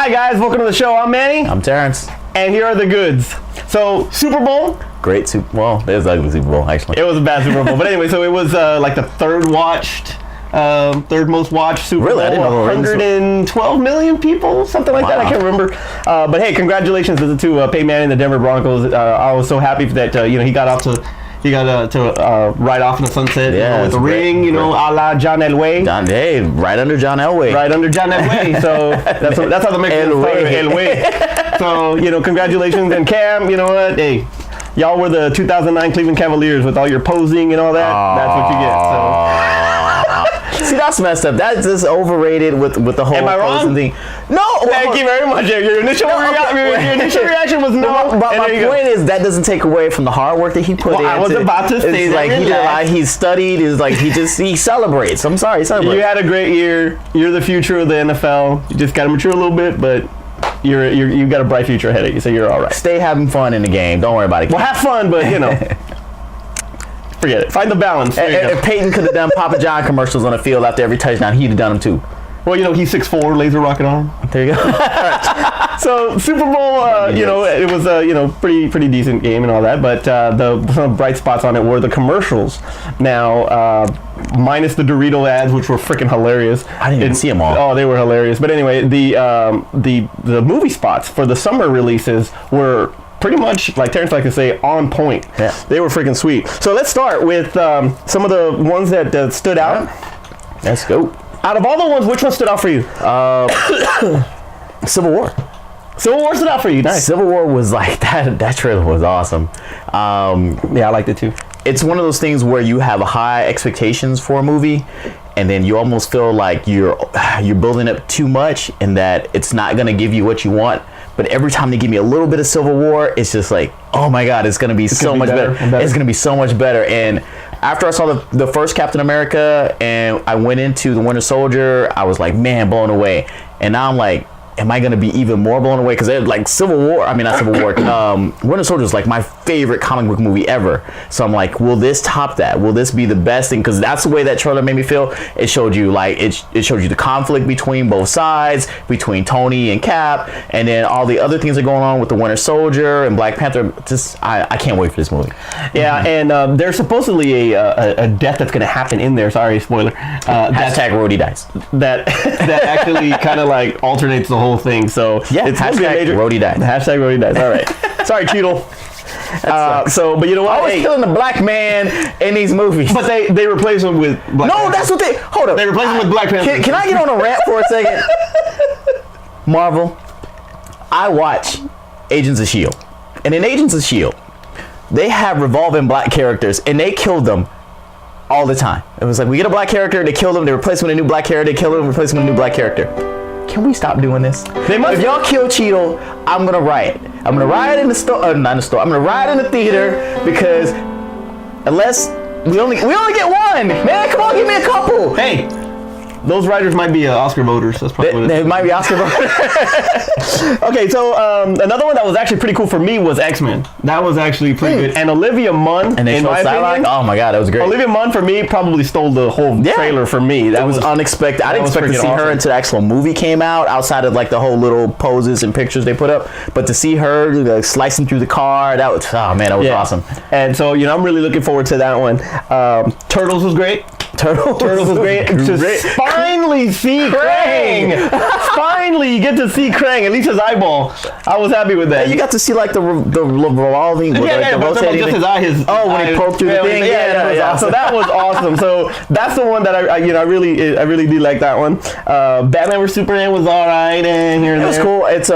Hi guys, welcome to the show. I'm Manny. I'm Terrence. And here are the goods. So, Super Bowl. Great Super Bowl. Well, it was ugly Super Bowl, actually. It was a bad Super Bowl. But anyway, so it was like the third most watched Super Bowl. Really? I didn't know. 112 million people, something like that. I can't remember. But hey, congratulations to Peyton Manning, the Denver Broncos. I was so happy that he got to ride off in the sunset with the ring, a la John Elway. Hey, right under John Elway. Right under John Elway. So that's how the Mexicans started Elway. So, congratulations. And Cam, you know what? Hey, y'all were the 2009 Cleveland Cavaliers with all your posing and all that. That's what you get. So. See, that's messed up. That's just overrated with the whole posing thing. No, thank you very much. Your initial reaction was no. But my point is that doesn't take away from the hard work that he put in. I was about to say that. He studied. Is like he celebrates. I'm sorry, he celebrates. You had a great year. You're the future of the NFL. You just got to mature a little bit, but you got a bright future ahead of you, so you're all right. Stay having fun in the game. Don't worry about it. Well, have fun, but forget it. Find the balance. If Peyton could have done Papa John commercials on the field after every touchdown, he'd have done them too. Well, he's 6'4", laser rocket arm. There you go. So Super Bowl, it was a pretty decent game and all that, but some bright spots on it were the commercials. Now, minus the Dorito ads, which were freaking hilarious. I didn't even see them all. Oh, they were hilarious. But anyway, the movie spots for the summer releases were pretty much, like Terrence likes to say, on point. Yeah. They were freaking sweet. So let's start with some of the ones that stood out. Let's go. Out of all the ones, which one stood out for you? Civil War. Civil War stood out for you. Nice. Civil War was like that trailer was awesome. Yeah, I liked it too. It's one of those things where you have high expectations for a movie, and then you almost feel like you're building up too much, and that it's not going to give you what you want. But every time they give me a little bit of Civil War, it's just like, oh my God, it's going to be so much better. It's going to be so much better. And after I saw the first Captain America and I went into the Winter Soldier, I was like, man, blown away. And now I'm like, am I going to be even more blown away? Because like Winter Soldier is like my favorite comic book movie ever. So I'm like, will this top that? Will this be the best thing? Because that's the way that trailer made me feel. It showed you it showed you the conflict between both sides, between Tony and Cap, and then all the other things that are going on with the Winter Soldier and Black Panther. Just I can't wait for this movie. Yeah, and there's supposedly a death that's going to happen in there. Sorry, spoiler. Hashtag Rhodey dies. That actually kind of like alternates the whole thing. So yeah, it's hashtag Rhodey dies. Hashtag Rhodey dies. All right. Sorry, Cheadle. But you know what? I was killing the black man in these movies. But they replaced him with Black Panther. That's what they... Hold up. They replaced him with Black Panther. Can I get on a rant for a second? Marvel, I watch Agents of S.H.I.E.L.D. And in Agents of S.H.I.E.L.D., they have revolving black characters, and they killed them all the time. It was like, we get a black character, they kill them, they replace him with a new black character, they kill them, replace him with a new black character. Can we stop doing this? If y'all kill Cheeto, I'm gonna riot. I'm gonna riot in the store. Not in the store. I'm gonna riot in the theater because unless we only get one, man, come on, give me a couple. Hey, those writers might be Oscar voters. That's probably what it is. They might be Oscar voters. Okay, so another one that was actually pretty cool for me was X-Men. That was actually pretty good. And Olivia Munn, in my opinion, oh my God, that was great. Olivia Munn for me probably stole the whole trailer for me. That was unexpected. I didn't expect to see her until the actual movie came out, outside of like the whole little poses and pictures they put up. But to see her like, slicing through the car, that was awesome. And so I'm really looking forward to that one. Turtles was great. Turtles was great. Just finally see Krang. Finally, you get to see Krang, at least his eyeball. I was happy with that. Yeah, you got to see like the revolving, the rotating. Just his eye. When he poked through the thing. Yeah. So that was awesome. So that's the one that I really did like that one. Batman vs Superman was all right, and here and there. It was cool. It's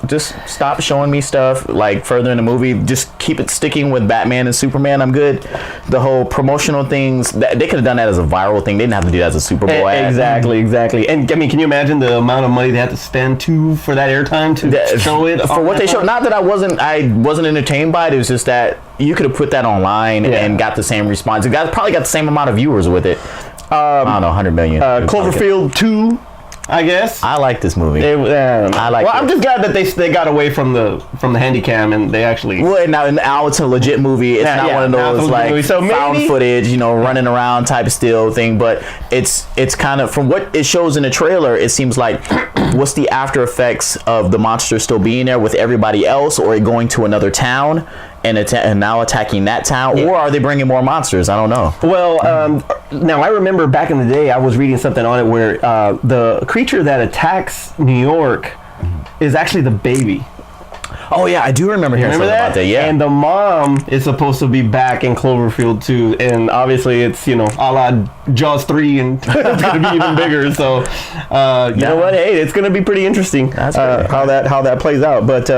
just stop showing me stuff like further in the movie. Just keep it sticking with Batman and Superman. I'm good. The whole promotional things they could have done that as a viral thing. They didn't have to do that as a Super Bowl ad. Exactly. And I mean, can you imagine the amount of money they had to spend for that airtime to show it? For what they showed. Not that I wasn't entertained by it. It was just that you could have put that online and got the same response. It probably got the same amount of viewers with it. I don't know, 100 million. Cloverfield 2. I guess. I like this movie. I like Well, it. I'm just glad that they got away from the handycam and they actually. Well, now it's a legit movie. It's not one of those like so found footage, running around type of still thing. But it's kind of, from what it shows in the trailer, it seems like what's the after effects of the monster still being there with everybody else, or it going to another town and now attacking that town, or are they bringing more monsters? I don't know. Well, now I remember back in the day I was reading something on it where the creature that attacks New York is actually the baby. Oh yeah, I do remember hearing something about that. Yeah, and the mom is supposed to be back in Cloverfield 2, and obviously it's a la Jaws 3, and it's gonna be even bigger. So you know what? Hey, it's gonna be pretty interesting. That's how that plays out. But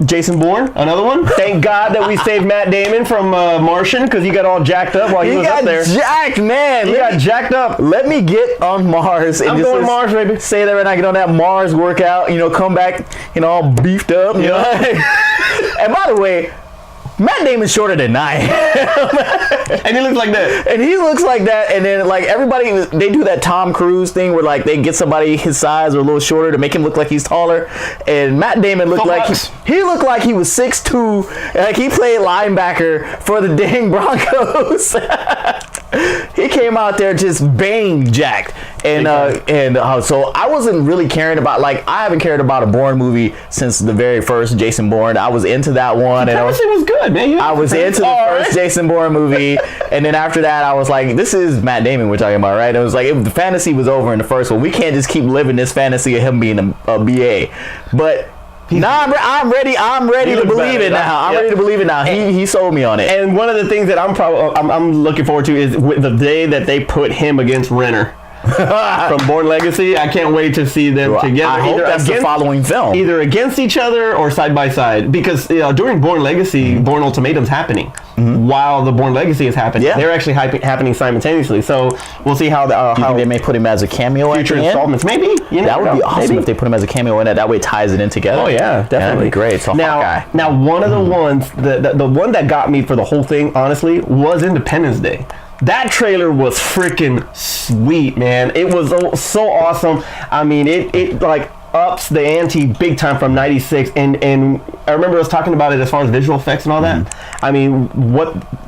Jason Bourne, another one. Thank God that we saved Matt Damon from Martian, because he got all jacked up while he was up there. Jacked, man. He got jacked up. Let me get on Mars. I'm going Mars, baby. Say that when I get on that Mars workout, come back, all beefed up. You know? And by the way, Matt Damon's shorter than I am. And he looks like that. And he looks like that. And then like everybody, they do that Tom Cruise thing where like they get somebody his size or a little shorter to make him look like he's taller. And Matt Damon looked like he looked like he was 6'2", like he played linebacker for the dang Broncos. He came out there just bang jacked. And so I wasn't really caring about, like, I haven't cared about a Bourne movie since the very first Jason Bourne. I was into that one. And it was good, man. I was into the first Jason Bourne movie, and then after that, I was like, "This is Matt Damon we're talking about, right?" It was like the fantasy was over in the first one. We can't just keep living this fantasy of him being a BA. But now I'm ready to believe it now. I'm ready to believe it now. He sold me on it. And one of the things that I'm looking forward to is the day that they put him against Renner. From Bourne Legacy. I can't wait to see them together. I hope that's the following film. Either against each other or side by side. Because during Bourne Legacy, Bourne Ultimatum's happening. While the Bourne Legacy is happening. Yeah. They're actually happening simultaneously. So we'll see how they may put him as a cameo future installments. Maybe. That would be awesome if they put him as a cameo in it. That way it ties it in together. Oh yeah, definitely. That'd be great. So now one of the ones, the one that got me for the whole thing, honestly, was Independence Day. That trailer was freaking sweet, man. It was so awesome. I mean, it like ups the ante big time from '96, and I remember us talking about it as far as visual effects and all that. I mean,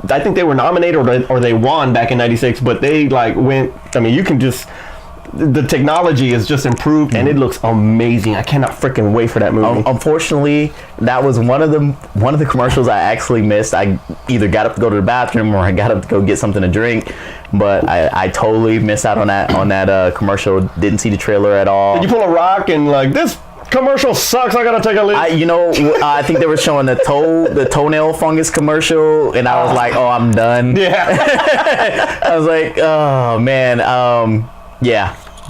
I think they were nominated or they won back in '96, but they like went. I mean, you can just. The technology is just improved, and it looks amazing. I cannot freaking wait for that movie. Unfortunately, that was one of the commercials I actually missed. I either got up to go to the bathroom or I got up to go get something to drink, but I totally missed out on that commercial. Didn't see the trailer at all. Did you pull a rock and like, this commercial sucks, I gotta take a leak? I think they were showing the toenail fungus commercial, and I was like, oh, I'm done. Yeah. I was like, oh man.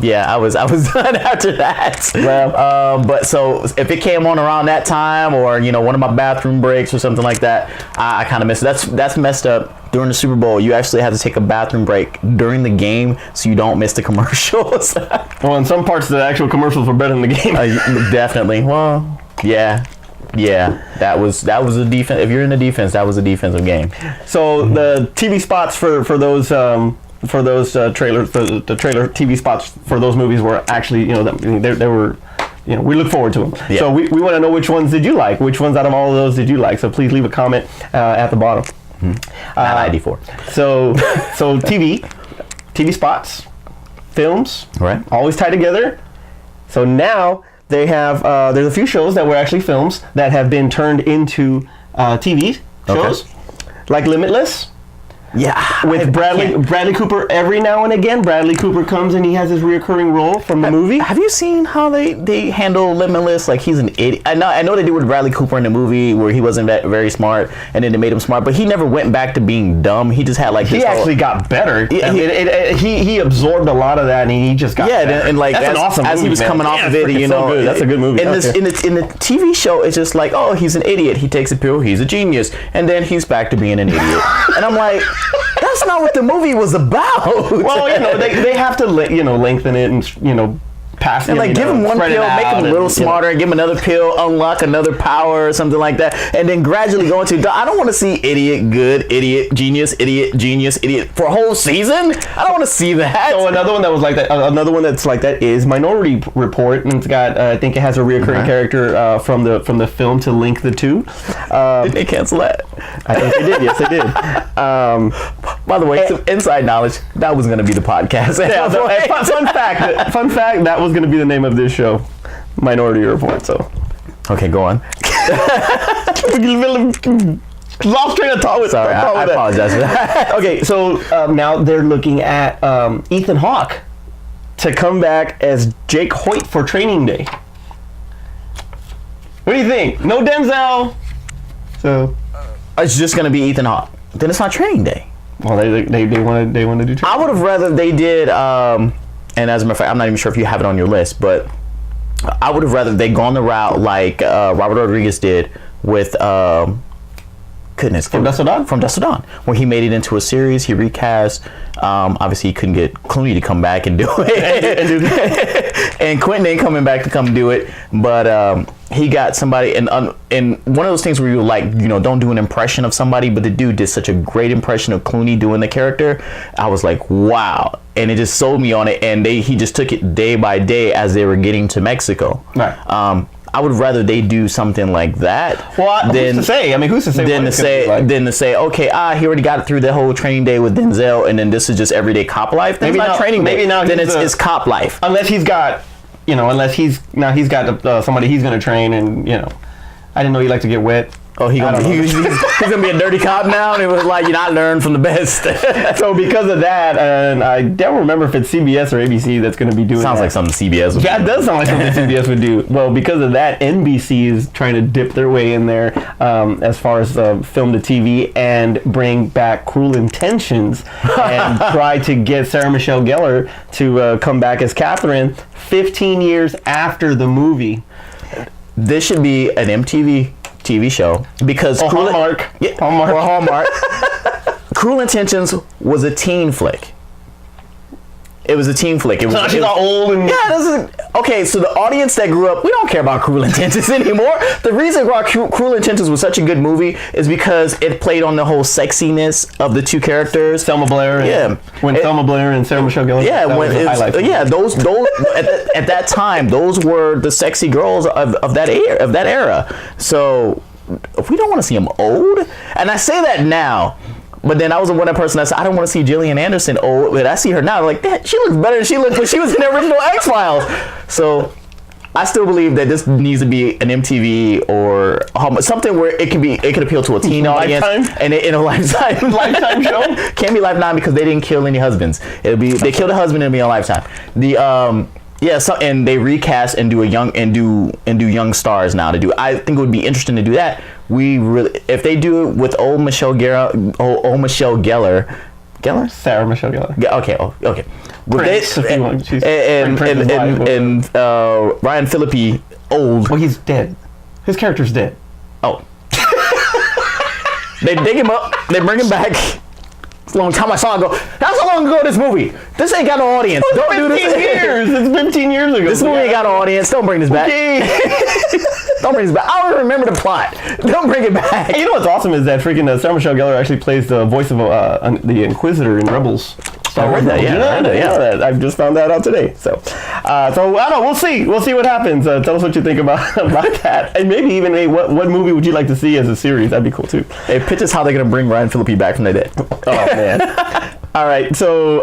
Yeah, I was done after that. Well, but so if it came on around that time, or one of my bathroom breaks or something like that, I kind of missed it. That's messed up. During the Super Bowl, you actually have to take a bathroom break during the game so you don't miss the commercials. Well, in some parts, the actual commercials were better than the game. Definitely. Well, yeah. That was a defense. If you're in the defense, that was a defensive game. So the TV spots for those. For those trailers, the trailer TV spots for those movies were actually, they were, we look forward to them. Yeah. So we want to know, which ones did you like? Which ones out of all of those did you like? So please leave a comment at the bottom. Not ID4. So TV spots, films, right? Always tie together. So now they have there's a few shows that were actually films that have been turned into TV shows, like Limitless. Yeah, with Bradley Cooper. Every now and again, Bradley Cooper comes and he has his reoccurring role from the movie. Have you seen how they handle Limitless? Like, he's an idiot. I know they did with Bradley Cooper in the movie where he wasn't very smart, and then they made him smart, but he never went back to being dumb. He just had like this. He actually got better. He absorbed a lot of that, and he just got better. And like that's an awesome as movie, he was coming off of it, so good. That's a good movie. In the TV show, it's just like, oh, he's an idiot. He takes a pill. He's a genius, and then he's back to being an idiot. And I'm like, that's not what the movie was about. Well, they have to lengthen it and pass And like give him one pill, make him a little smarter, give him another pill, unlock another power or something like that, and then gradually go into. I don't want to see idiot, good, idiot, genius, idiot for a whole season. I don't want to see that. So another one that was like that. Another one that's like that is Minority Report, and it's got. I think it has a reoccurring character from the film to link the two. Did they cancel that? I think they did. Yes, they did. By the way, some inside knowledge. That was going to be the podcast. Yeah, fun fact. That was going to be the name of this show, Minority Report. So, okay, go on. Lost train of thought with. Sorry, I apologize for that. Okay, so now they're looking at Ethan Hawke to come back as Jake Hoyt for Training Day. What do you think? No Denzel. So it's just going to be Ethan Hawke. Then it's not Training Day. Well, they want to do. I would have rather they did. And as a matter of fact, I'm not even sure if you have it on your list, but I would have rather they gone the route like Robert Rodriguez did with. Goodness, From Dusk Till Dawn? From Dusk Till Dawn, where he made it into a series. He recast. Obviously, he couldn't get Clooney to come back and do it, and Quentin ain't coming back to come do it. But he got somebody, and one of those things where you like, don't do an impression of somebody, but the dude did such a great impression of Clooney doing the character. I was like, wow, and it just sold me on it. And he just took it day by day as they were getting to Mexico. Right. I would rather they do something like that. Well, who's to say? I mean, who's to say? Then to say, okay, he already got it through the whole Training Day with Denzel, and then this is just everyday cop life. Then maybe not Training Day. Maybe now then it's cop life. Unless he's got, he's got somebody he's going to train, and I didn't know he liked to get wet. Oh, he's gonna be a dirty cop now, and it was like, I learned from the best. So because of that, and I don't remember if it's CBS or ABC that's going to be doing. Sounds like something CBS would do. Yeah, it does sound like something CBS would do. Well, because of that, NBC is trying to dip their way in there as far as film to TV and bring back Cruel Intentions and try to get Sarah Michelle Gellar to come back as Catherine 15 years after the movie. This should be an MTV TV show because Hallmark. Hallmark. Cruel Intentions was a teen flick. It was a teen flick. It was. So she's all old and okay. So the audience that grew up, we don't care about Cruel Intentions anymore. The reason why Cruel Intentions was such a good movie is because it played on the whole sexiness of the two characters. Selma Blair. Selma Blair and Sarah Michelle Gellar. Yeah, those at that time, those were the sexy girls of that era. So we don't want to see them old, and I say that now. But then I was one person that said, I don't want to see Gillian Anderson old, but I see her now. I'm like, she looks better than she looked when she was in the original X-Files. So I still believe that this needs to be an MTV or something where it can appeal to a teen audience. And in a lifetime show. Can't be Lifetime because they didn't kill any husbands. They killed a husband and it'll be a Lifetime. And they recast and do young stars now to do. I think it would be interesting to do that. If they do it with old Michelle Gellar, Sarah Michelle Gellar. Okay. Prince, and Ryan Phillippe old. Well, he's dead. His character's dead. Oh. They dig him up. They bring him back. It's a long time I saw it go. That's how long ago this movie. This ain't got no audience. Don't do this. It's 15 years ago. This movie ain't got no audience. Don't bring this back. Don't bring this back. I don't remember the plot. Don't bring it back. Hey, you know what's awesome is that freaking Sarah Michelle Gellar actually plays the voice of the Inquisitor in Rebels. I heard that. Yeah, I just found that out today. So I don't know. We'll see. We'll see what happens. Tell us what you think about that, and maybe even what movie would you like to see as a series? That'd be cool too. Hey, pitch us how they're gonna bring Ryan Phillippe back from the dead. Oh man. All right. So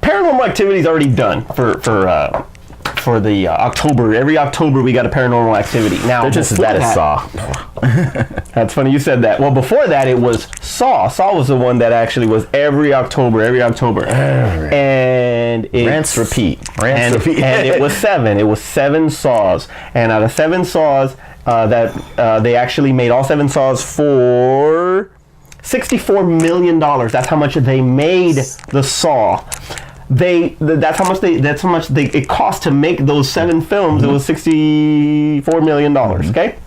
Paranormal Activity's already done for the October. Every October we got a Paranormal Activity. Now they're just as bad as Saw. That's funny you said that. Well, before that it was Saw. Saw was the one that actually was every October. And Rinse, repeat. And it was 7. It was 7 Saws. And out of 7 Saws, they actually made all 7 Saws for $64 million. That's how much they made the Saw. That's how much it cost to make those 7 films. It was $64 million. Okay.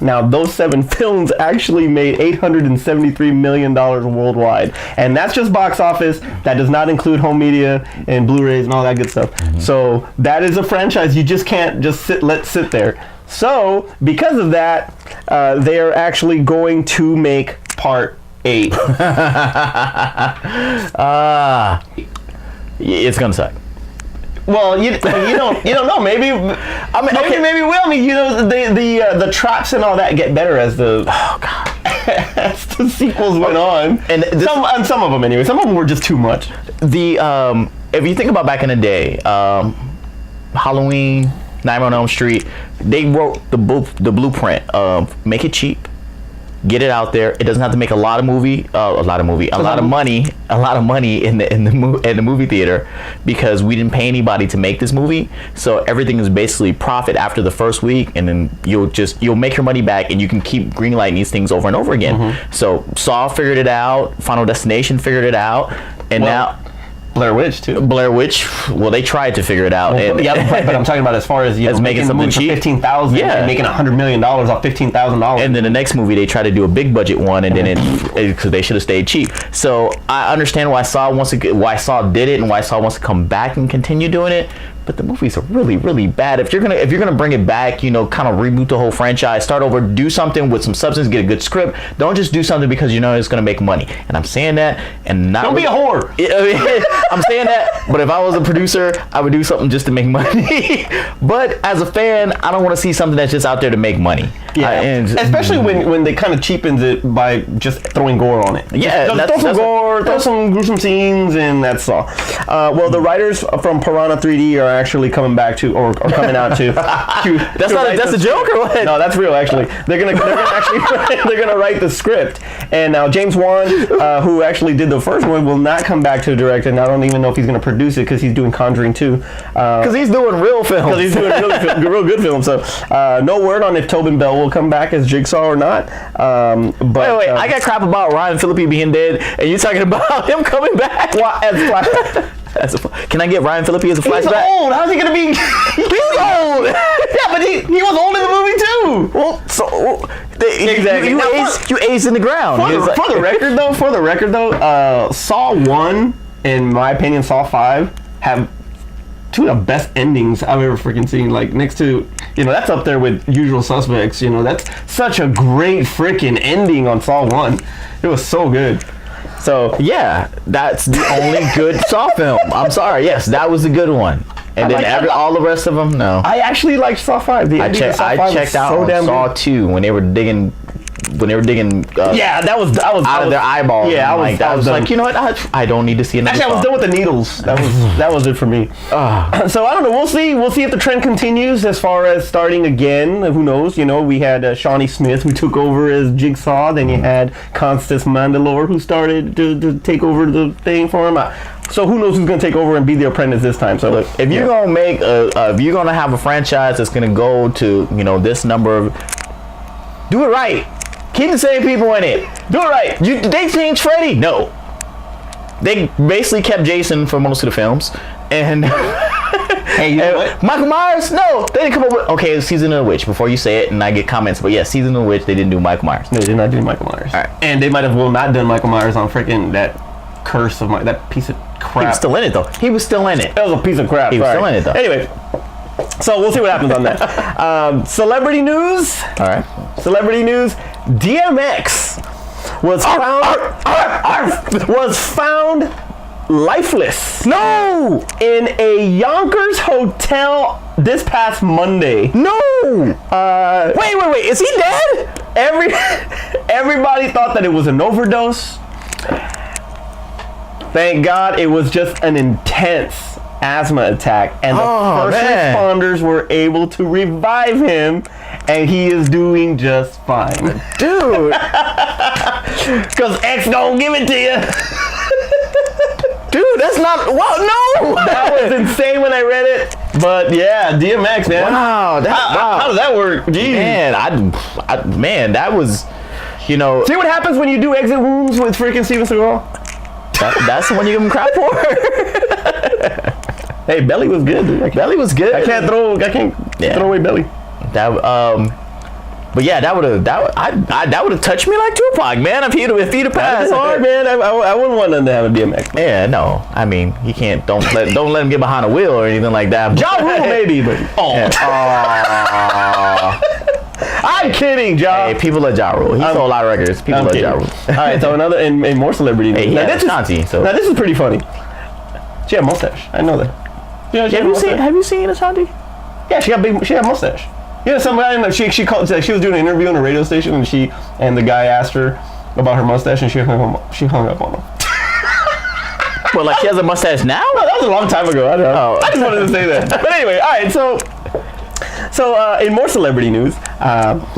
Now, those 7 films actually made $873 million worldwide. And that's just box office. That does not include home media and Blu-rays and all that good stuff. So that is a franchise you just can't just let sit there. So because of that, they are actually going to make part 8. It's gonna suck. Well, you don't know. Maybe maybe will. I mean, the traps and all that get better as the as the sequels went on, and some of them anyway. Some of them were just too much. If you think about back in the day, Halloween, Nightmare on Elm Street, they wrote the blueprint of make it cheap, get it out there. It doesn't have to make a lot of money in the movie theater, because we didn't pay anybody to make this movie. So everything is basically profit after the first week, and then you'll make your money back, and you can keep greenlighting these things over and over again. So Saw figured it out, Final Destination figured it out, and now Blair Witch too. Blair Witch. Well, they tried to figure it out. Well, but I'm talking about as far as making the movie cheap. for $15,000 and making $100 million off $15,000. And then the next movie they try to do a big budget one, and then because they should have stayed cheap. So I understand why Saw did it, and why Saw wants to come back and continue doing it. But the movies are really, really bad. If you're gonna bring it back, kind of reboot the whole franchise, start over, do something with some substance, get a good script. Don't just do something because you know it's gonna make money. And I'm saying that, and not don't be a whore. I'm saying that, but if I was a producer, I would do something just to make money. But as a fan, I don't want to see something that's just out there to make money. Yeah, especially when they kind of cheapens it by just throwing gore on it. Yeah, just throw some gore, throw some gruesome scenes, and that's all. Well, the writers from Piranha 3D are actually coming back to, or coming out to. That's a joke or what? No, that's real. Actually, they're gonna write the script. And now James Wan, who actually did the first one, will not come back to direct it. And I don't even know if he's gonna produce it, because he's doing Conjuring 2. Because he's doing real films. Because he's doing real good films. So no word on if Tobin Bell will come back as Jigsaw or not. But wait, I got crap about Ryan Phillippe being dead, and you're talking about him coming back? Well, as flashback. Can I get Ryan Phillippe as a flashback? He's old. How's he gonna be? He's old. Yeah, but he was old in the movie too. Well, exactly. You aged in the ground. For the record though, Saw 1, in my opinion, Saw 5 have two of the best endings I've ever freaking seen. Like next to, that's up there with Usual Suspects. That's such a great freaking ending on Saw 1. It was so good. So yeah, that's the only good Saw film. I'm sorry. Yes, that was a good one. And then all the rest of them, no. I actually liked Saw 5. I checked out so on Saw 2 when they were digging. That was out of their eyeballs. Yeah, I was like, you know what? I don't need to see another. Actually, I was done with the needles. That was it for me. So I don't know. We'll see. We'll see if the trend continues as far as starting again. Who knows? We had Shawnee Smith, who took over as Jigsaw. Then you had Constance Mandalore, who started to take over the thing for him. So who knows who's going to take over and be the apprentice this time? So look, if you're going to make if you're going to have a franchise that's going to go to this number of, do it right. Keep the same people in it. Do it right. They changed Freddy? No. They basically kept Jason for most of the films. And hey, you know what? Michael Myers? No. They didn't come up with... Okay, Season of the Witch. Before you say it and I get comments. But yeah, Season of the Witch, they didn't do Michael Myers. They did not do Michael Myers. All right. And they might have not done Michael Myers on freaking that curse of that piece of crap. He was still in it, though. He was still in it. That was a piece of crap. He was still in it, though. Anyway. So we'll see what happens on that. Celebrity news. All right. Celebrity news. DMX was found lifeless. No. In a Yonkers hotel this past Monday. No. Wait. Is he dead? Everybody thought that it was an overdose. Thank God it was just an intense asthma attack, and the first responders were able to revive him, and he is doing just fine. Dude. Because X don't give it to you. Dude, that's not... What? No! That was insane when I read it. But yeah, DMX, man. Wow. How does that work? Jeez. Man, that was... See what happens when you do exit wounds with freaking Steven Seagal? That's the one you give him crap for? Hey, Belly was good, dude. Belly was good. I can't throw away Belly. That But yeah, that would have touched me like Tupac, man. If he'd have passed. That's hard, man. I wouldn't want them to have a DMX. Yeah, no. I mean, he can't. Don't let him get behind a wheel or anything like that. Ja Rule maybe, but I'm kidding, Ja. Hey, people love Ja Rule. He sold a lot of records. People love Ja Rule. All right, so another and more celebrity. Hey, now, this Ashanti. So now this is pretty funny. She had a mustache. I know that. have you seen Ashanti? Yeah, she had a mustache. Yeah, some guy. She called. She was doing an interview on a radio station, and the guy asked her about her mustache, and she hung up on him. Well, like she has a mustache now? No, that was a long time ago. I don't know. I just wanted to say that. But anyway, all right. So in more celebrity news,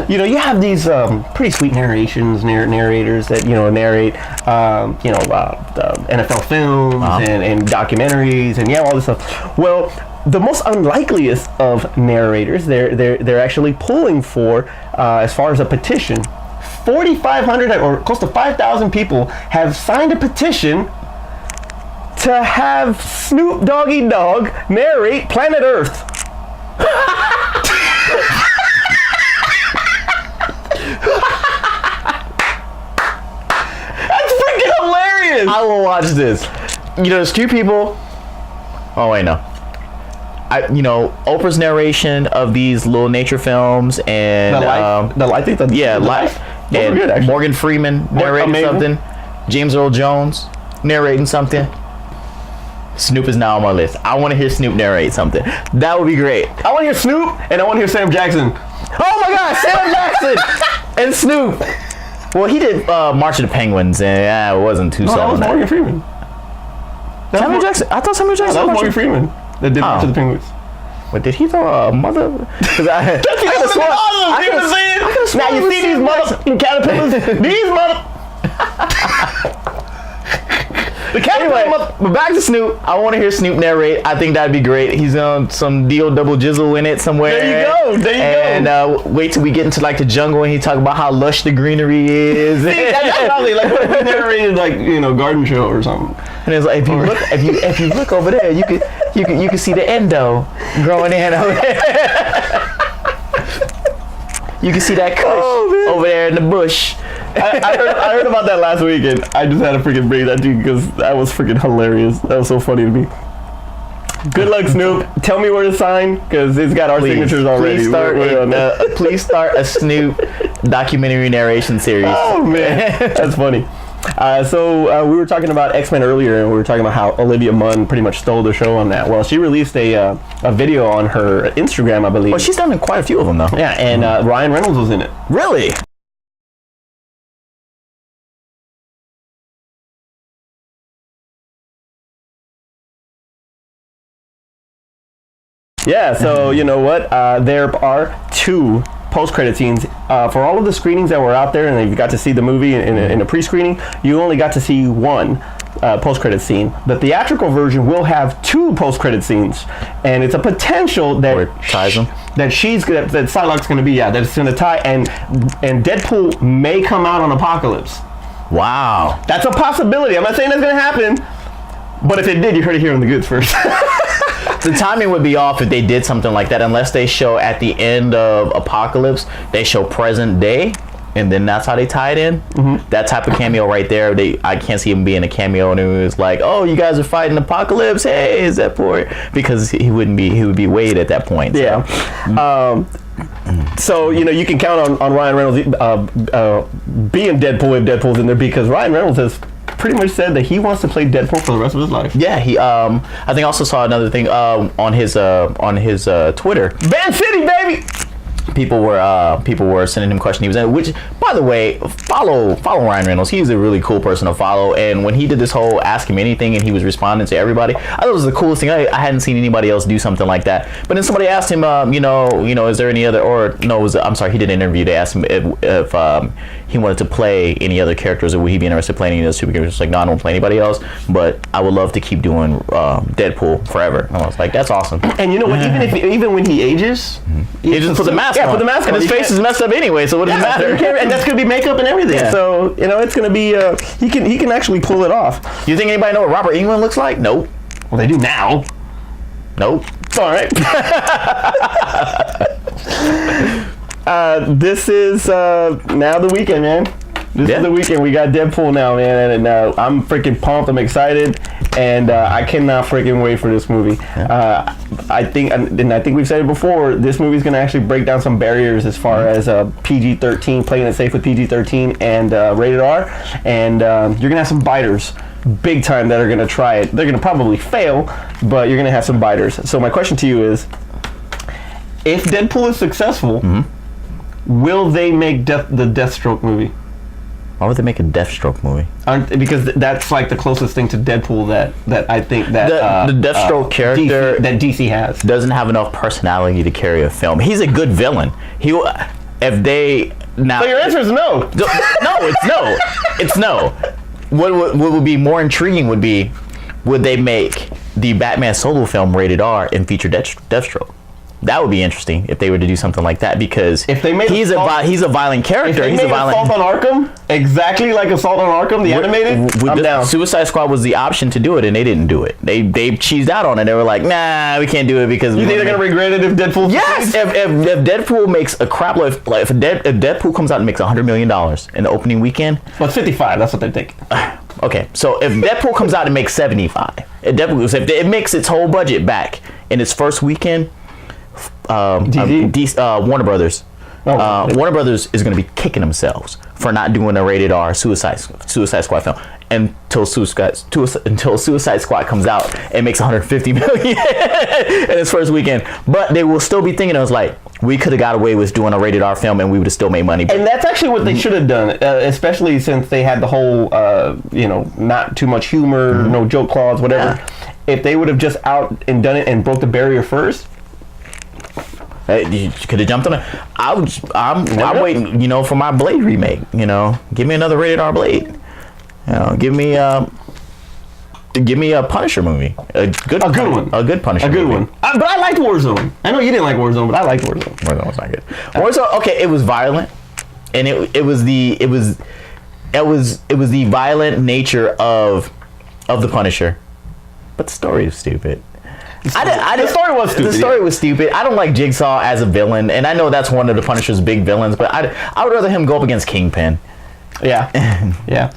you have these pretty sweet narrators that narrate the NFL films and documentaries and all this stuff. Well, the most unlikeliest of narrators, they're actually pulling for as far as a petition. 4,500 or close to 5,000 people have signed a petition to have Snoop Doggy Dogg narrate Planet Earth. That's freaking hilarious. I will watch this. There's two people. Oh wait, no. Oprah's narration of these little nature films and Life. And good, Morgan Freeman narrating something. James Earl Jones narrating something. Snoop is now on my list. I want to hear Snoop narrate something. That would be great. I want to hear Snoop and I want to hear Sam Jackson. Oh my God, Sam Jackson and Snoop. Well, he did March of the Penguins, and it wasn't too solid. That was Morgan Freeman. Samuel Jackson. I thought Samuel Jackson. That was Morgan Freeman that did March of the Penguins. But did he throw a mother? Because I could have sworn. Now you see these mother caterpillars. These mother. Anyway, but back to Snoop. I want to hear Snoop narrate. I think that'd be great. He's on some D.O. double jizzle in it somewhere. There you go. And wait till we get into like the jungle and he talk about how lush the greenery is. See, that's probably like what he narrated, like garden show or something. And it's like if you look over there, you can see the endo growing in over there. You can see that kush over there in the bush. I heard about that last week, and I just had to freaking bring that to you because that was freaking hilarious. That was so funny to me. Good luck, Snoop. Tell me where to sign because it's got our signatures already. Please start a Snoop documentary narration series. Oh man, that's funny. So we were talking about X-Men earlier, and we were talking about how Olivia Munn pretty much stole the show on that. Well, she released a video on her Instagram, I believe. Well, she's done quite a few of them, though. Yeah, and Ryan Reynolds was in it. Really? Yeah, so you know what? There are 2 post-credit scenes for all of the screenings that were out there, and you got to see the movie in a pre-screening. You only got to see 1 post-credit scene. The theatrical version will have 2 post-credit scenes, and it's a potential that that Psylocke's going to be that it's going to tie, and Deadpool may come out on Apocalypse. Wow, that's a possibility. I'm not saying that's going to happen, but if it did, you heard it here on the goods first. The timing would be off if they did something like that, unless they show at the end of Apocalypse, they show present day, and then that's how they tie it in. Mm-hmm. That type of cameo right there, I can't see him being a cameo, and it was like, oh, you guys are fighting Apocalypse. Hey, is that for? Because he would be Wade at that point. So. Yeah. So you can count on Ryan Reynolds being Deadpool if Deadpool's in there, because Ryan Reynolds has pretty much said that he wants to play Deadpool for the rest of his life. Yeah, he. I think I also saw another thing on his Twitter. Van City, baby. People were sending him questions. He was in, which, by the way, follow Ryan Reynolds. He's a really cool person to follow. And when he did this whole ask him anything and he was responding to everybody, I thought it was the coolest thing. I hadn't seen anybody else do something like that. But then somebody asked him, is there any other? Or no, I'm sorry, he did an interview. They asked him if he wanted to play any other characters, or would he be interested in playing any of those superheroes? He's like, no, I don't play anybody else, but I would love to keep doing Deadpool forever. And I was like, that's awesome. And you know what? Even when he ages, he just puts a mask on. Put the mask on. And his face is messed up anyway, so what does it matter? And that's gonna be makeup and everything. Yeah. So it's gonna be he can actually pull it off. You think anybody know what Robert Englund looks like? Nope. Well, they do now. Nope. All right. This is now the weekend, man. This is the weekend. We got Deadpool now, man, and I'm freaking pumped. I'm excited, and I cannot freaking wait for this movie. I think we've said it before. This movie's gonna actually break down some barriers as far as PG-13, playing it safe with PG-13 and rated R, and you're gonna have some biters, big time, that are gonna try it. They're gonna probably fail, but you're gonna have some biters. So my question to you is, if Deadpool is successful, will they make the Deathstroke movie? Why would they make a Deathstroke movie? Because that's like the closest thing to Deadpool that I think that the Deathstroke character that DC has doesn't have enough personality to carry a film. He's a good villain. If they now. So your answer is no. No, it's no. It's no. What would be more intriguing would they make the Batman solo film rated R and feature Deathstroke? That would be interesting if they were to do something like that, because if they made he's a violent character. If they he's made a violent. Assault on Arkham, exactly like Assault on Arkham, the animated. I'm down. Suicide Squad was the option to do it, and they didn't do it. They cheesed out on it. They were like, nah, we can't do it because. You think they're gonna regret it if Deadpool? Yes. If Deadpool makes a crap load, if Deadpool comes out and makes $100 million in the opening weekend. Well, it's 55. That's what they're thinking. Okay, so if Deadpool comes out and makes 75, if it makes its whole budget back in its first weekend. Warner Brothers. Warner Brothers is going to be kicking themselves for not doing a rated R Suicide Squad film until Suicide Squad comes out and makes 150 million in its first weekend. But they will still be thinking, it was like, we could have got away with doing a rated R film and we would have still made money. And that's actually what they should have done, especially since they had the whole, not too much humor, no joke clause, whatever. Yeah. If they would have just out and done it and broke the barrier first. You could have jumped on it. I'm waiting, for my Blade remake. Give me another rated R Blade. Give me a Punisher movie. A good one. A good Punisher. A good movie. one. But I liked Warzone. I know you didn't like Warzone, but I liked Warzone. Warzone was not good. Warzone, okay, it was violent, and it was the violent nature of the Punisher, but the story is stupid. The story was stupid. The story was stupid. I don't like Jigsaw as a villain, and I know that's one of the Punisher's big villains, but I would rather him go up against Kingpin. Yeah. Yeah.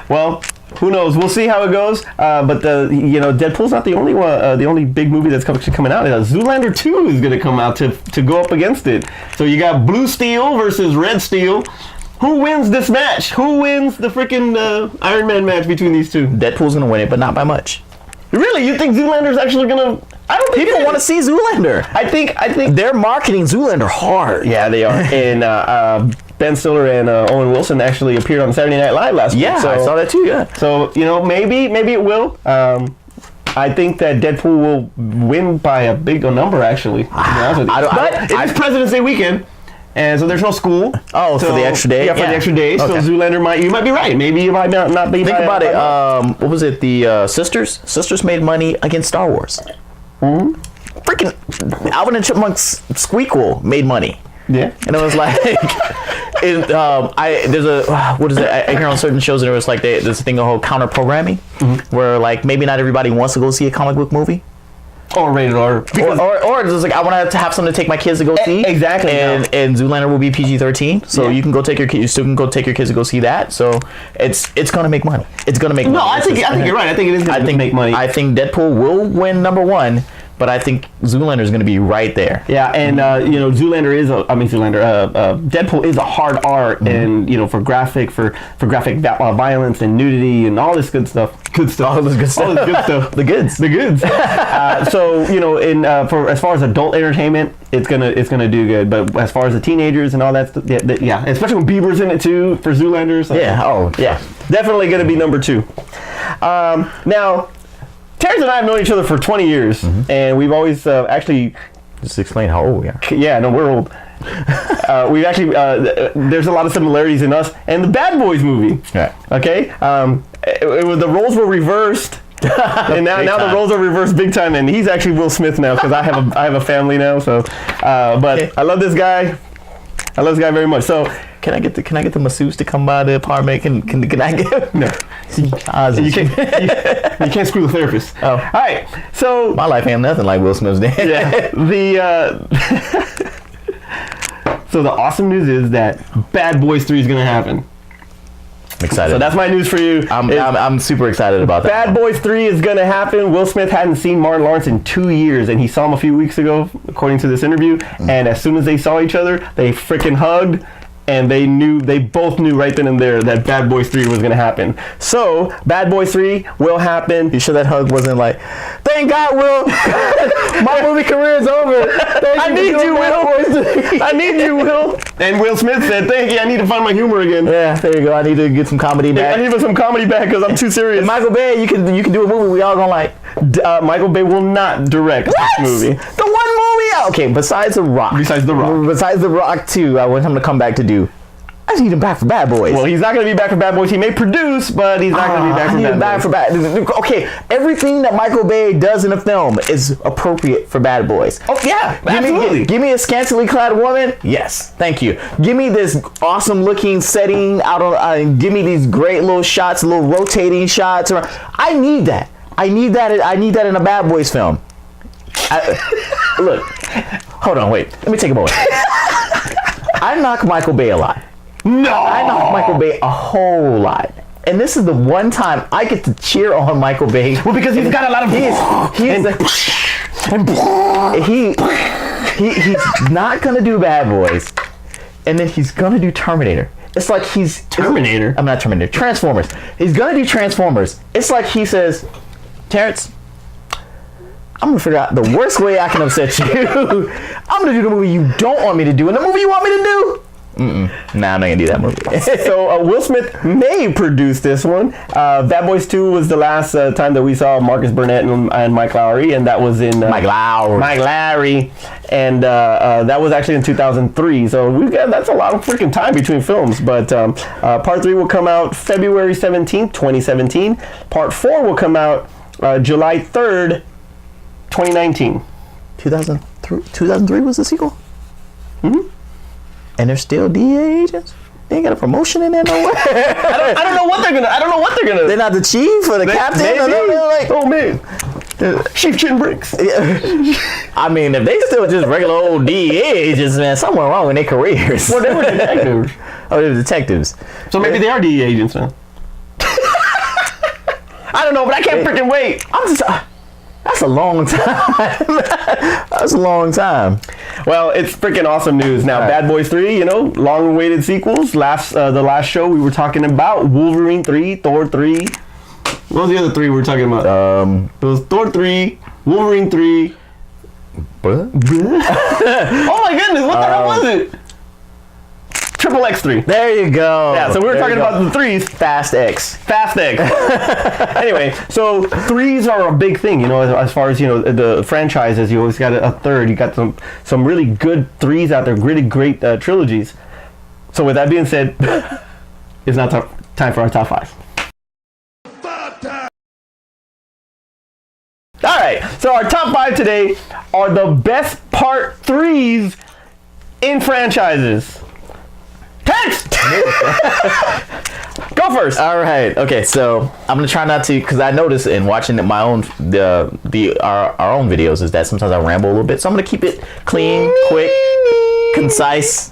Well, who knows? We'll see how it goes. But Deadpool's not the only one. The only big movie that's coming out. Zoolander 2 is going to come out to go up against it. So you got Blue Steel versus Red Steel. Who wins this match? Who wins the freaking Iron Man match between these two? Deadpool's going to win it, but not by much. Really? You think Zoolander's actually going to... I don't think people want to see Zoolander. I think they're marketing Zoolander hard. Yeah, they are. And Ben Stiller and Owen Wilson actually appeared on Saturday Night Live last week. Yeah, so, I saw that too. Yeah. So maybe it will. I think that Deadpool will win by a big number. Actually, but it is President's Day weekend. And so there's no school. Oh, so for the extra day? Yeah, for the extra day. Okay. So Zoolander you might be right. Maybe it might not be. Think about it. What was it? The Sisters? Sisters made money against Star Wars. Mm-hmm. Freaking Alvin and Chipmunk's Squeakquel made money. Yeah. And it was like, there's a, what is it? I hear on certain shows that it was like there's a thing called counter programming, where like maybe not everybody wants to go see a comic book movie. Or rated R. Or it's just like I want to have something to take my kids to go see. Exactly. And Zoolander will be PG-13, so you can go take your kids. You still can go take your kids to go see that. So it's gonna make money. It's gonna make money. No, I think you're right. I think it is gonna make money. I think Deadpool will win number one, but I think Zoolander is gonna be right there. Yeah, and Deadpool is a hard R, and for graphic violence and nudity and all this good stuff. All this good stuff. The goods. So for as far as adult entertainment, it's gonna do good. But as far as the teenagers and all that stuff, yeah, especially when Bieber's in it too for Zoolander. So, definitely gonna be number 2. Now, Terrence and I have known each other for 20 years, and we've always actually. Just explain how old we are. Yeah, no, we're old. We've actually there's a lot of similarities in us and the Bad Boys movie. Right. Okay. The roles were reversed, and now the roles are reversed big time. And he's actually Will Smith now because I have a family now. So, but I love this guy. I love this guy very much. So. Can I get the masseuse to come by the apartment? Can I get? No. You can't screw the therapist. Oh. All right. So my life ain't nothing like Will Smith's dad. Yeah. So the awesome news is that Bad Boys 3 is going to happen. I'm excited. So that's my news for you. I'm super excited about that. Bad Boys 3 is going to happen. Will Smith hadn't seen Martin Lawrence in 2 years, and he saw him a few weeks ago, according to this interview. And as soon as they saw each other, they freaking hugged. And they both knew right then and there that Bad Boys 3 was going to happen. So, Bad Boys 3 will happen. You sure that hug wasn't like, thank God, Will, my movie career is over. I need you, Will. I need you, Will. And Will Smith said, thank you, I need to find my humor again. Yeah, there you go. I need to get some comedy back. I need some comedy back because I'm too serious. And Michael Bay, you can do a movie we all gonna like. Michael Bay will not direct this movie. The one movie? Okay, besides The Rock. Besides The Rock. Besides The Rock 2, I want him to come back to do. I need him back for Bad Boys. Well, he's not going to be back for Bad Boys. He may produce, but he's not going to be back for Bad Boys. Okay, everything that Michael Bay does in a film is appropriate for Bad Boys. Oh, yeah, absolutely. Give me a scantily clad woman. Yes, thank you. Give me this awesome looking setting out on. Give me these great little shots, little rotating shots. I need that. I need that in a Bad Boys film. Look, hold on, wait. Let me take a moment. I knock Michael Bay a lot. No! I knock Michael Bay a whole lot. And this is the one time I get to cheer on Michael Bay. Well, because he's got a lot of... He's not going to do Bad Boys. And then he's going to do Terminator. It's like he's... Terminator? I'm not Terminator. Transformers. He's going to do Transformers. It's like he says, Terrence, I'm going to figure out the worst way I can upset you. I'm going to do the movie you don't want me to do and the movie you want me to do. Nah, I'm not gonna do that movie. So Will Smith may produce this one. Bad Boys 2 was the last time that we saw Marcus Burnett and Mike Lowry, and that was in Mike Lowry, and that was actually in 2003. So that's a lot of freaking time between films. But Part 3 will come out February 17th, 2017. Part 4 will come out July 3rd, 2019. 2003 was the sequel. Mm-hmm. And they're still DEA agents? They ain't got a promotion in there nowhere. I don't know what they're gonna. They're not the chief or the captain. They're like, oh man, Chief Chin Bricks. I mean, if they still just regular old DEA agents, man, something wrong in their careers. Well, they were detectives. Oh, they were detectives. So maybe they are DEA agents now. I don't know, but I can't freaking wait. That's a long time. That's a long time. Well, it's freaking awesome news. Now, Bad Boys 3, long-awaited sequels. The last show we were talking about, Wolverine 3, Thor 3. What was the other 3 we were talking about? It was Thor 3, Wolverine 3. Oh my goodness, what the hell was it? Triple X3. There you go. Yeah, so we were talking about the 3s. Fast X. Anyway, so 3s are a big thing, as far as, the franchises. You always got a third. You got some really good 3s out there, really great trilogies. So with that being said, it's now time for our top 5. All right, so our top 5 today are the best Part 3s in franchises. Text! Go first. All right. Okay. So I'm gonna try not to, because I notice in watching my own our own videos is that sometimes I ramble a little bit. So I'm gonna keep it clean, quick, concise.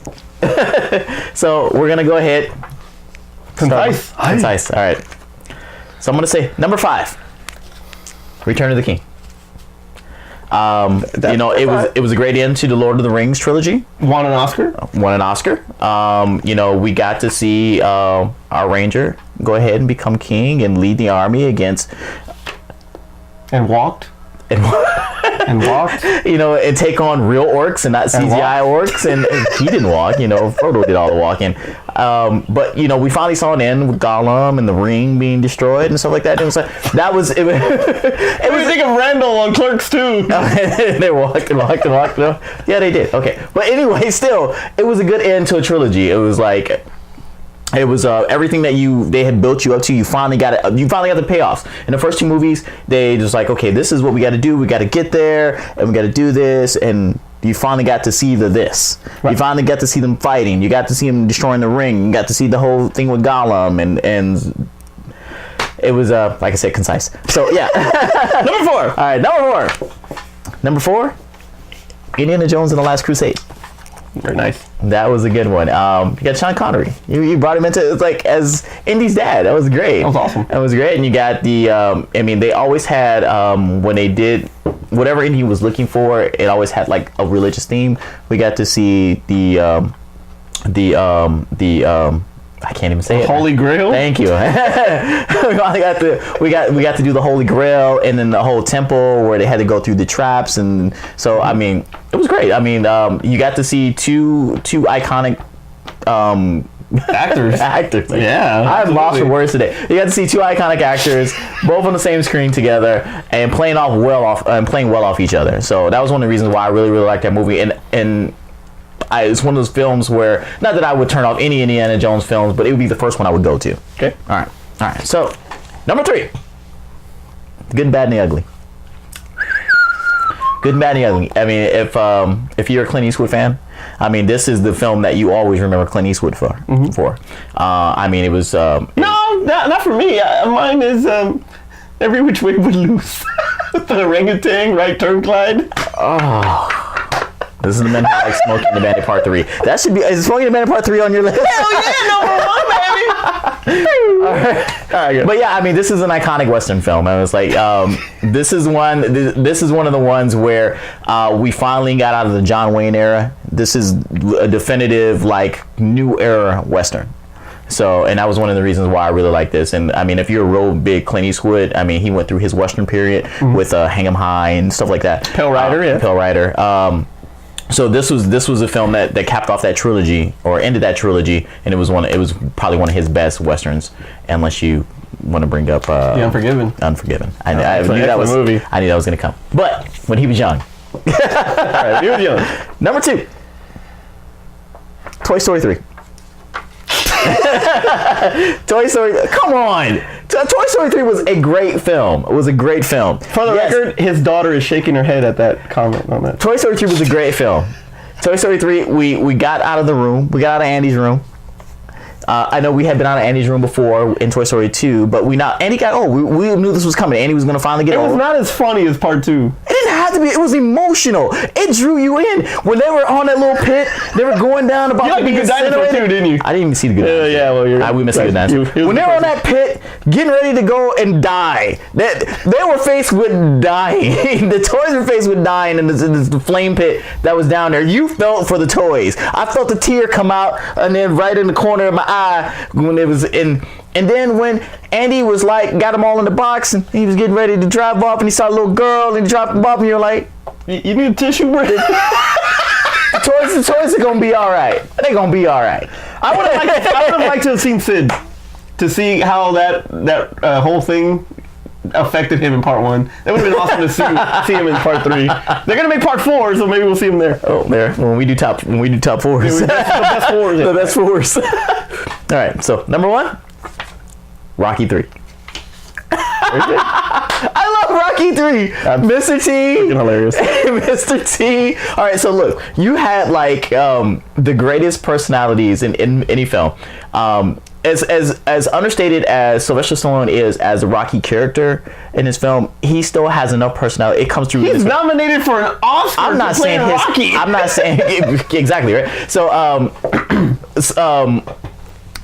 So we're gonna go ahead. Concise. Concise. All right. So I'm gonna say number 5. Return of the King. It was a great end to the Lord of the Rings trilogy. Won an Oscar. We got to see our Ranger go ahead and become king and lead the army against. And walked. And walked. And take on real orcs and not CGI orcs. And he didn't walk. Frodo did all the walking. But we finally saw an end with Gollum and the ring being destroyed and stuff like that. It was like it was think of Randall on Clerks 2. They walked. Yeah, they did. Okay, but anyway, still, it was a good end to a trilogy. It was like. It was everything that they had built you up to. You finally got it. You finally got the payoffs. In the first 2 movies, they just like, okay, this is what we got to do. We got to get there, and we got to do this, and you finally got to see this. Right. You finally got to see them fighting. You got to see them destroying the ring. You got to see the whole thing with Gollum, and it was like I said, concise. So yeah, Number 4. All right, number 4. Indiana Jones and the Last Crusade. Very nice. That was a good one. You got Sean Connery. You brought him into, it's like, as Indy's dad. That was great. That was awesome. That was great. And you got the, I mean, they always had, when they did whatever Indy was looking for, it always had like a religious theme. We got to see the I can't even say it. Holy Grail. Thank you. we got to do the Holy Grail, and then the whole temple where they had to go through the traps, and so I mean, it was great. I mean, you got to see two iconic actors. Yeah, I've lost for words today. You got to see two iconic actors, both on the same screen together, and playing well off each other. So that was one of the reasons why I really liked that movie, and it's one of those films where, not that I would turn off any Indiana Jones films, but it would be the first one I would go to. Okay. All right. So, number 3, The Good, Bad, and the Ugly. Good, Bad, and the Ugly. I mean, if you're a Clint Eastwood fan, I mean, this is the film that you always remember Clint Eastwood for. I mean, it was. No, not for me. Mine is Every Which Way But Loose. The orangutan, right turn, Clyde. Oh. This is the Men Who Like Smoking the Bandit Part 3. That should be, is Smoking the Bandit Part 3 on your list? Hell yeah, number 1, baby. All right. But yeah, I mean, this is an iconic Western film. I was like, this is one of the ones where we finally got out of the John Wayne era. This is a definitive, like, new era Western. So, and that was one of the reasons why I really like this. And I mean, if you're a real big Clint Eastwood, I mean, he went through his Western period with Hang 'em High and stuff like that. Pale Rider, yeah. Pale Rider. So this was a film that capped off that trilogy, or ended that trilogy, and it was probably one of his best Westerns, unless you want to bring up The Unforgiven. Unforgiven. I knew that was movie. I knew that was gonna come. But when he was young. All right, he was young. Number 2, Toy Story 3. Toy Story, come on! Toy Story 3 was a great film. It was a great film. For the record, his daughter is shaking her head at that comment on that. Toy Story 3 was a great film. Toy Story 3, we got out of the room. We got out of Andy's room. I know we had been out of Andy's room before in Toy Story 2, but Andy got old. We knew this was coming. Andy was going to finally get old. It was not as funny as part 2. It didn't have to be. It was emotional. It drew you in. When they were on that little pit, they were going down about you like the Good Dinosaur too, didn't you? I didn't even see the Good Dinosaur. Yeah, well, we missed the Good Dinosaur. When they were on that pit, getting ready to go and die, they were faced with dying. The toys were faced with dying in the flame pit that was down there. You felt for the toys. I felt a tear come out, and then right in the corner of my eye when it was in. And then when Andy was like, got them all in the box, and he was getting ready to drive off, and he saw a little girl, and he dropped them off, and you're like, you need a tissue, bro? the toys are gonna be all right. They're gonna be all right. I would have liked to have seen Sid, to see how that whole thing affected him in part 1. That would have been awesome to see him in part 3. They're gonna make part 4, so maybe we'll see him there. Oh, there. When we do top 4s. The best 4s. The best 4s. All right. So number 1, Rocky 3. I love Rocky 3. Mr. T. Freaking hilarious. Mr. T. All right, so look, you had like the greatest personalities in any film. As understated as Sylvester Stallone is as a Rocky character in his film, he still has enough personality. It comes through. He's nominated for an Oscar. I'm not saying Rocky. I'm not saying exactly right. So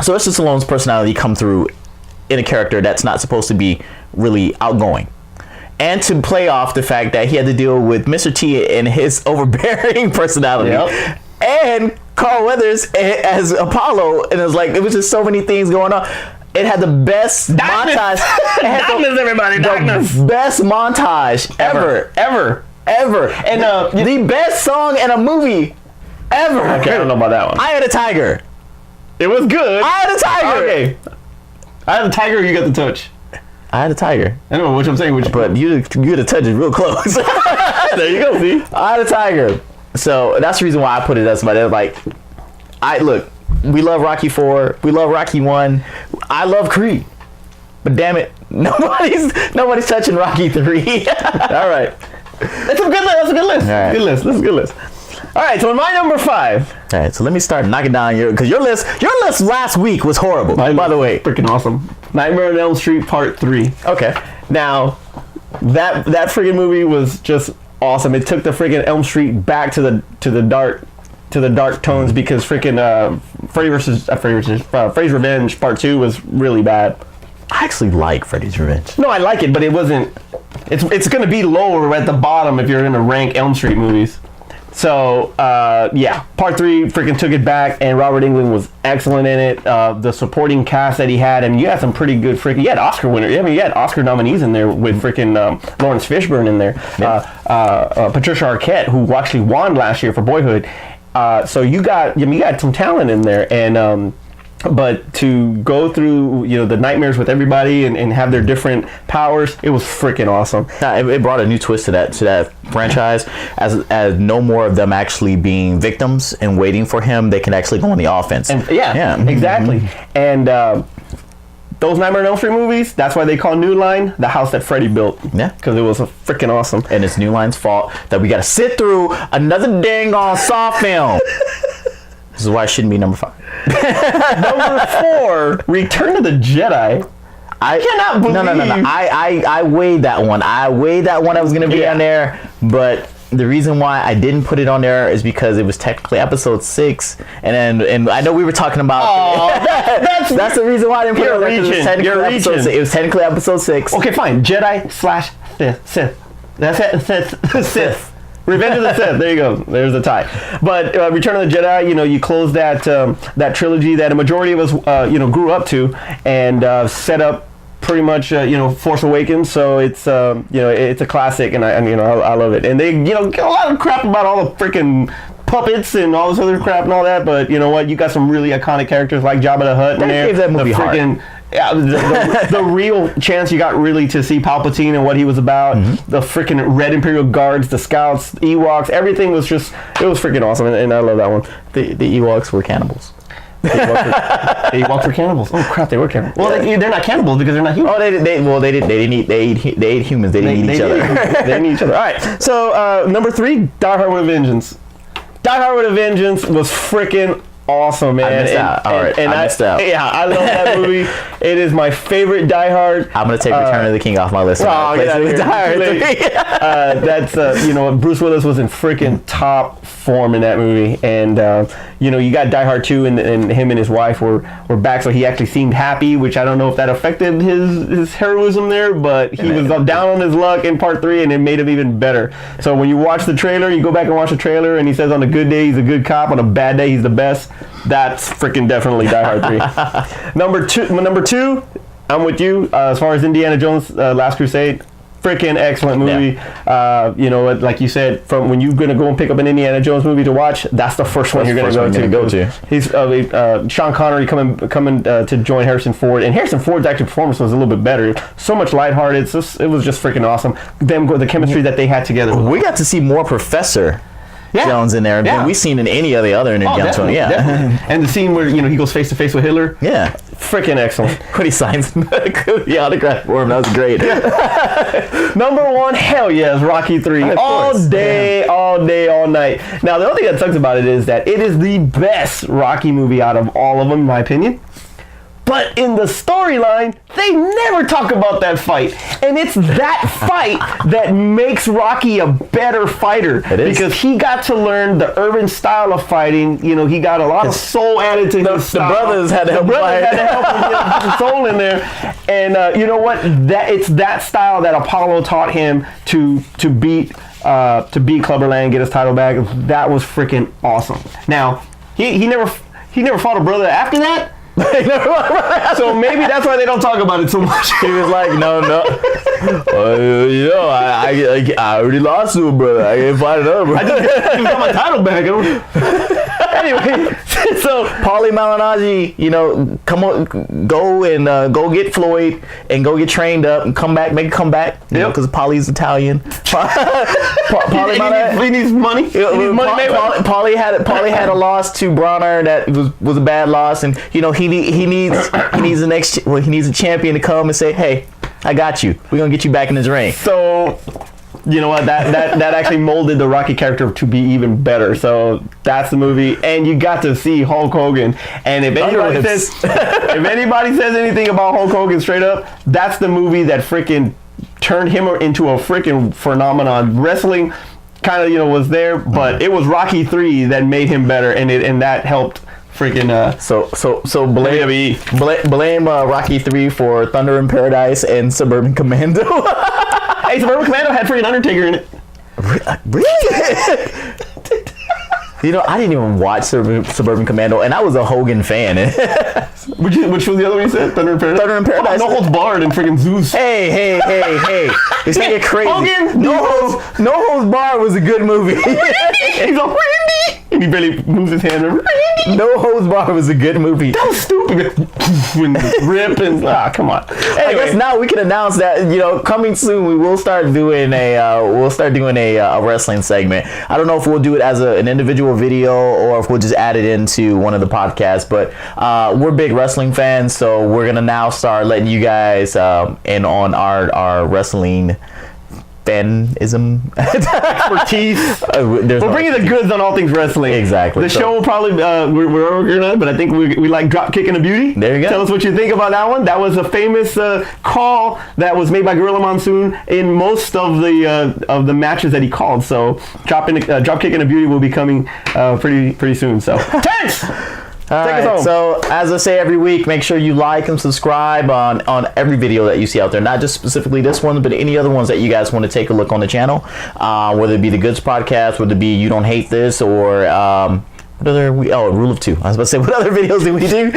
Sylvester Stallone's personality come through in a character that's not supposed to be really outgoing, and to play off the fact that he had to deal with Mr. T and his overbearing personality, and Carl Weathers as Apollo, and it was just so many things going on. It had the best montage. The best montage ever. And the best song in a movie ever. Okay, I don't know about that one. I Had a Tiger. It was good. I Had a Tiger. Okay. I Had a Tiger. You got the touch. I Had a Tiger. I don't know what I'm saying. But you the touch is real close. There you go. See. I Had a Tiger. So that's the reason why I put it as my. Like, look. We love Rocky 4. We love Rocky 1. I love Creed. But damn it, nobody's touching Rocky 3. All right. That's a good list. That's a good list. Right. Good list. That's a good list. All right. So in my number 5. All right. So let me start knocking down because your list last week was horrible. By the way, freaking awesome. Nightmare on Elm Street Part 3. Okay. Now, that freaking movie was just awesome. It took the freaking Elm Street back to the dark to the dark tones because freaking Freddy's Revenge Part 2 was really bad. I actually like Freddy's Revenge. No, I like it, but it wasn't. It's going to be lower at the bottom if you're going to rank Elm Street movies. So yeah, Part 3 freaking took it back, and Robert Englund was excellent in it. The supporting cast that he had, and you had some pretty good freaking. You had Oscar winners. I mean, you had Oscar nominees in there with freaking Lawrence Fishburne in there, Patricia Arquette, who actually won last year for Boyhood. So you got some talent in there, and but to go through the nightmares with everybody and have their different powers, it was freaking awesome. It brought a new twist to that franchise, as no more of them actually being victims and waiting for him. They can actually go on the offense. And exactly. And those Nightmare on Elm Street movies, that's why they call New Line the house that Freddy built. Yeah. Because it was freaking awesome. And it's New Line's fault that we got to sit through another dang on Saw film. This is why it shouldn't be number 5. Number 4, Return of the Jedi. I cannot believe. No. I weighed that one. I was going to be on there, but the reason why I didn't put it on there is because it was technically episode 6, and I know we were talking about. That's the reason why I didn't put it on there. It was technically episode 6. Okay, fine. Jedi / Sith. That's it. Sith. Revenge of the Sith. There you go. There's the tie. But Return of the Jedi, you close that trilogy that a majority of us, grew up to, and set up pretty much, Force Awakens. So it's, it's a classic, and I love it. And they, get a lot of crap about all the freaking puppets and all this other crap and all that. But you know what? You got some really iconic characters like Jabba the Hutt in there. Gave that movie heart. Yeah, the real chance you got really to see Palpatine and what he was about, the freaking Red Imperial Guards, the Scouts, Ewoks, everything was just, it was freaking awesome, and I love that one. The Ewoks were cannibals. The Ewoks were cannibals. Oh crap, they were cannibals. Well, they're not cannibals because they're not humans. Oh, they ate humans. They didn't eat each other. They didn't eat each other. All right, so number 3, Die Hard with a Vengeance. Die Hard with a Vengeance was freaking awesome, man. I missed out. Yeah, I love that movie. It is my favorite Die Hard. I'm gonna take Return of the King off my list. That's Bruce Willis was in freaking top form in that movie, and you got Die Hard 2, and him and his wife were back, so he actually seemed happy, which I don't know if that affected his heroism there, but he was down on his luck in Part 3, and it made him even better. So when you watch the trailer, you go back and watch the trailer, and he says on a good day he's a good cop, on a bad day he's the best. That's freaking definitely Die Hard 3. Number two, I'm with you. As far as Indiana Jones, Last Crusade, freaking excellent movie. Yeah. Like you said, from when you're gonna go and pick up an Indiana Jones movie to watch, that's the first one you're gonna go to. He's Sean Connery coming to join Harrison Ford, and Harrison Ford's actual performance was a little bit better. So much lighthearted. It was just freaking awesome. The chemistry that they had together. We got to see more Professor Jones in there than we've seen in any of the other Indiana Jones. Definitely. And the scene where he goes face to face with Hitler. Yeah, freaking excellent. When he signs the autograph for him, that was great. Number 1, hell yes, Rocky 3. All day, all night. Now the only thing that sucks about it is that it is the best Rocky movie out of all of them, in my opinion. But in the storyline, they never talk about that fight. And it's that fight that makes Rocky a better fighter. It is. Because he got to learn the urban style of fighting. He got a lot of soul added to his style. The brothers had to help him get the soul in there. And you know what? It's that style that Apollo taught him to beat Clubber Lang, get his title back. That was freaking awesome. Now, he never fought a brother after that. So maybe that's why they don't talk about it so much. He was like, no. I already lost to a brother. I can't fight another brother. I just got my title back. Anyway, so Paulie Malignaggi, come on, go get Floyd and go get trained up and come back, make a comeback. Because Paulie's Italian. He needs money. Paulie had a loss to Bronner that was a bad loss, and he needs a champion to come and say, hey, I got you. We're gonna get you back in this ring. So you know what? That actually molded the Rocky character to be even better. So that's the movie, and you got to see Hulk Hogan. And if anybody says anything about Hulk Hogan straight up, that's the movie that freaking turned him into a freaking phenomenon. Wrestling kind of was there, but it was Rocky 3 that made him better, and that helped freaking so blame Rocky 3 for Thunder in Paradise and Suburban Commando. Hey, Suburban Commando had freaking Undertaker in it. Really? I didn't even watch Suburban Commando, and I was a Hogan fan. Which was the other one you said? Thunder in Paradise? Thunder in Paradise. Oh, No Holds Barred and freaking Zeus. Hey. It's not get crazy. Hogan, No Holds Barred was a good movie. He's like, Randy! And he barely moves his hand. Randy! No Holds Barred was a good movie. That was stupid. When rip and come on. Anyway. I guess now we can announce that coming soon we will start doing a wrestling segment. I don't know if we'll do it as an individual video or if we'll just add it into one of the podcasts, but we're big wrestling fans, so we're gonna now start letting you guys in on our wrestling fanism expertise. We'll bring you the goods on all things wrestling. Exactly. The show will probably we're organized, but I think we like drop kicking a beauty. There you go. Tell us what you think about that one. That was a famous call that was made by Gorilla Monsoon in most of the matches that he called. So drop kicking a beauty will be coming pretty soon. So tense. All Take us right, home. so as I say every week, make sure you like and subscribe on every video that you see out there. Not just specifically this one, but any other ones that you guys want to take a look on the channel. Whether it be the Goods Podcast, whether it be You Don't Hate This, or Rule of Two. I was about to say, what other videos do we do?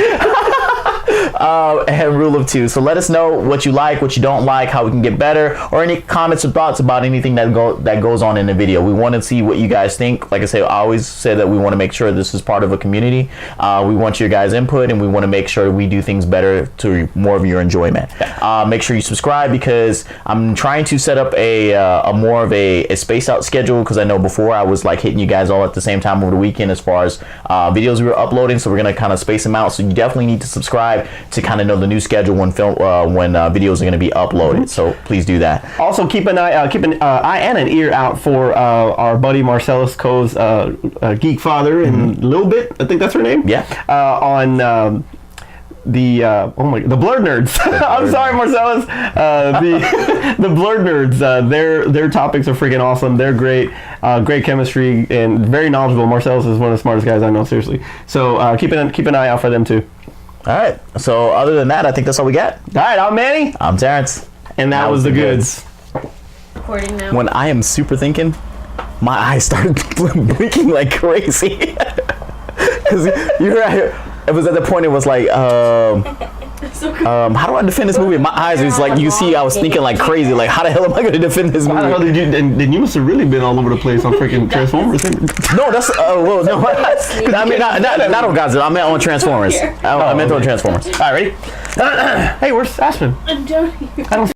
And Rule of Two. So let us know what you like, what you don't like, how we can get better, or any comments or thoughts about anything that goes on in the video. We want to see what you guys think. Like I say, I always say that we want to make sure this is part of a community. We want your guys' input, and we want to make sure we do things better to more of your enjoyment. Make sure you subscribe, because I'm trying to set up a more of a space out schedule, because I know before I was like hitting you guys all at the same time over the weekend as far as videos we were uploading. So we're gonna kind of space them out. So you definitely need to subscribe to kind of know the new schedule when videos are going to be uploaded. So please do that. Also keep an eye and an ear out for our buddy Marcellus Coe's Geek Father in a little bit. I think that's her name. Yeah. On the Blurred Nerds. I'm sorry, Marcellus. The Blurred Nerds. Their topics are freaking awesome. They're great. Great chemistry and very knowledgeable. Marcellus is one of the smartest guys I know, seriously. So keep an eye out for them too. All right. So other than that, I think that's all we got. All right. I'm Manny. I'm Terrence. And that was the goods. Recording now. When I am super thinking, my eyes started blinking like crazy. Because it was at the point it was like, how do I defend this movie? My eyes was like, you see, I was thinking like crazy. Like, how the hell am I going to defend this movie? How the hell did you? Then you must have really been all over the place on freaking Transformers. No, that's no. I mean, not on Godzilla. I meant on Transformers. I meant on Transformers. All right, ready? Hey, where's Aspen? I'm joking. I don't.